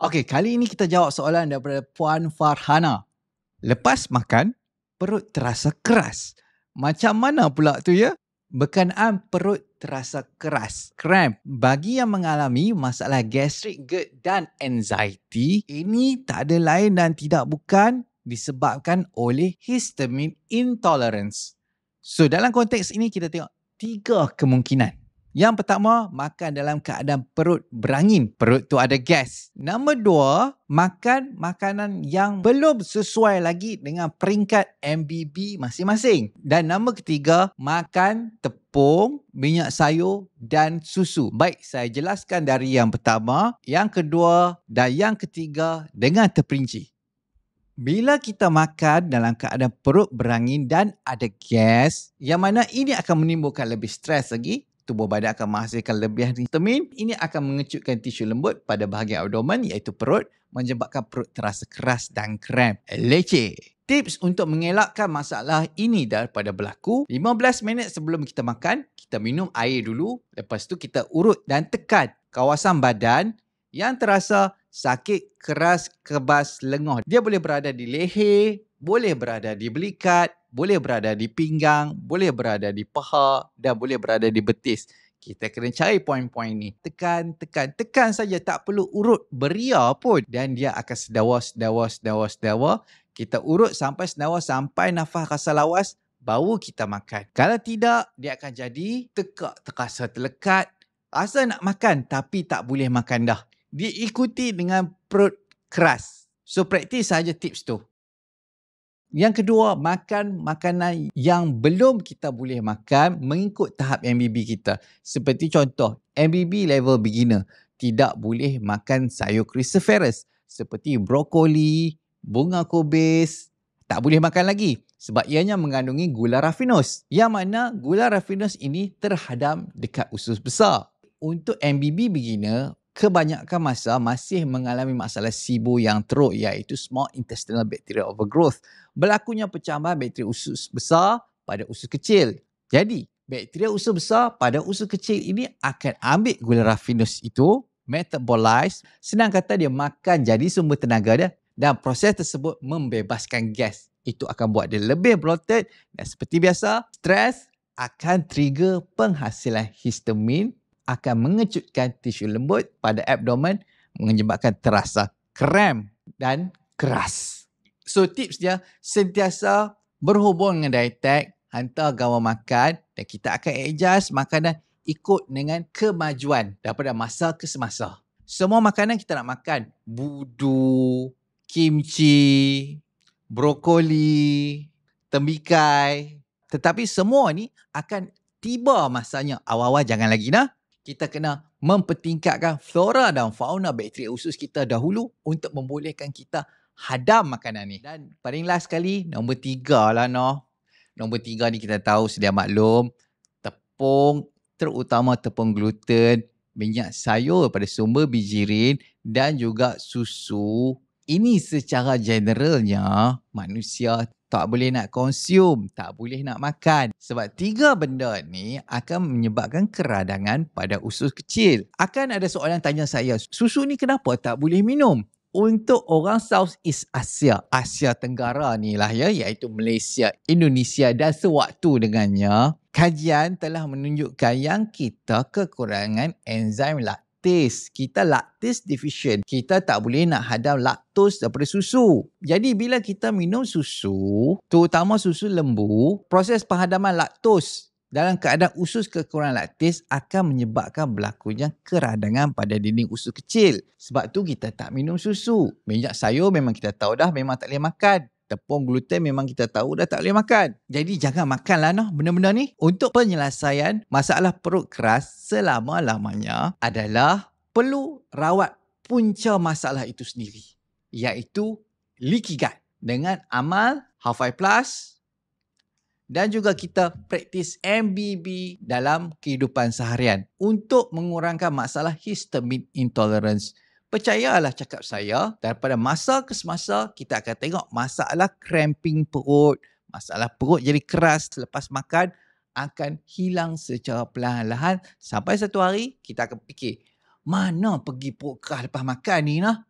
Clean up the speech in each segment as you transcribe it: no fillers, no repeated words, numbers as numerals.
Okey, kali ini kita jawab soalan daripada Puan Farhana. Lepas makan, perut terasa keras. Macam mana pula tu ya? Berkenaan perut terasa keras, cramp. Bagi yang mengalami masalah gastric, GERD dan anxiety, ini tak ada lain dan tidak bukan disebabkan oleh histamine intolerance. So, dalam konteks ini kita tengok 3 kemungkinan. Yang pertama, makan dalam keadaan perut berangin. Perut tu ada gas. Nombor 2, makan makanan yang belum sesuai lagi dengan peringkat MBB masing-masing. Dan nombor ketiga, makan tepung, minyak sayur dan susu. Baik, saya jelaskan dari yang pertama, yang kedua dan yang ketiga dengan terperinci. Bila kita makan dalam keadaan perut berangin dan ada gas, yang mana ini akan menimbulkan lebih stres lagi, tubuh badan akan menghasilkan lebih histamin, ini akan mengecutkan tisu lembut pada bahagian abdomen iaitu perut, menyebabkan perut terasa keras dan kram. Leceh. Tips untuk mengelakkan masalah ini daripada berlaku, 15 minit sebelum kita makan, kita minum air dulu, lepas tu kita urut dan tekan kawasan badan yang terasa sakit, keras, kebas, lenguh. Dia boleh berada di leher, boleh berada di belikat, boleh berada di pinggang, boleh berada di paha dan boleh berada di betis. Kita kena cari poin-poin ni. Tekan, tekan, tekan saja. Tak perlu urut beria pun. Dan dia akan sedawa. Kita urut sampai sedawa, sampai nafas rasa lawas, baru kita makan. Kalau tidak, dia akan jadi tekak, terasa terlekat. Rasa nak makan tapi tak boleh makan dah. Diikuti dengan perut keras. So, praktis saja tips tu. Yang kedua, makan makanan yang belum kita boleh makan mengikut tahap MBB kita. Seperti contoh, MBB level beginner. Tidak boleh makan sayur cruciferous seperti brokoli, bunga kubis. Tak boleh makan lagi sebab ianya mengandungi gula raffinose. Yang mana gula raffinose ini terhadam dekat usus besar. Untuk MBB beginner, kebanyakan masa masih mengalami masalah SIBO yang teruk iaitu Small Intestinal Bacterial Overgrowth. Berlakunya pecahan bakteri usus besar pada usus kecil. Jadi, bakteria usus besar pada usus kecil ini akan ambil gula raffinose itu, metabolize, senang kata dia makan jadi sumber tenaga dia dan proses tersebut membebaskan gas. Itu akan buat dia lebih bloated dan seperti biasa, stres akan trigger penghasilan histamin, akan mengecutkan tisu lembut pada abdomen, menyebabkan terasa kram dan keras. So tips dia, sentiasa berhubung dengan dietetik, hantar gambar makan dan kita akan adjust makanan ikut dengan kemajuan daripada masa ke semasa. Semua makanan kita nak makan, budu, kimchi, brokoli, tembikai, tetapi semua ni akan tiba masanya. Awal-awal jangan lagi nah. Kita kena mempertingkatkan flora dan fauna bakteria usus kita dahulu untuk membolehkan kita hadam makanan ni. Dan paling last sekali, nombor 3 lah noh. Nombor 3 ni kita tahu sedia maklum, tepung, terutama tepung gluten, minyak sayur pada sumber bijirin dan juga susu. Ini secara generalnya manusia tak boleh nak consume, tak boleh nak makan. Sebab 3 benda ni akan menyebabkan keradangan pada usus kecil. Akan ada soalan tanya saya, susu ni kenapa tak boleh minum? Untuk orang Southeast Asia, Asia Tenggara ni lah ya, iaitu Malaysia, Indonesia dan sewaktu dengannya, kajian telah menunjukkan yang kita kekurangan enzim laktis. Kita lactase deficient. Kita tak boleh nak hadam laktos daripada susu. Jadi bila kita minum susu, terutama susu lembu, proses penghadaman laktos dalam keadaan usus kekurangan laktis akan menyebabkan berlakunya keradangan pada dinding usus kecil. Sebab tu kita tak minum susu. Minyak sayur memang kita tahu dah memang tak boleh makan. Tepung gluten memang kita tahu dah tak boleh makan. Jadi jangan makanlah noh benda-benda ni. Untuk penyelesaian masalah perut keras selama-lamanya adalah perlu rawat punca masalah itu sendiri. Iaitu leaky gut. Dengan amal Half-Five Plus dan juga kita praktis MBB dalam kehidupan seharian untuk mengurangkan masalah histamine intolerance. Percayalah cakap saya, daripada masa ke semasa kita akan tengok masalah cramping perut, masalah perut jadi keras selepas makan akan hilang secara perlahan-lahan sampai satu hari kita akan fikir, mana pergi perut keras lepas makan ni nah?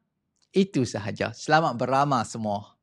Itu sahaja. Selamat beramal semua.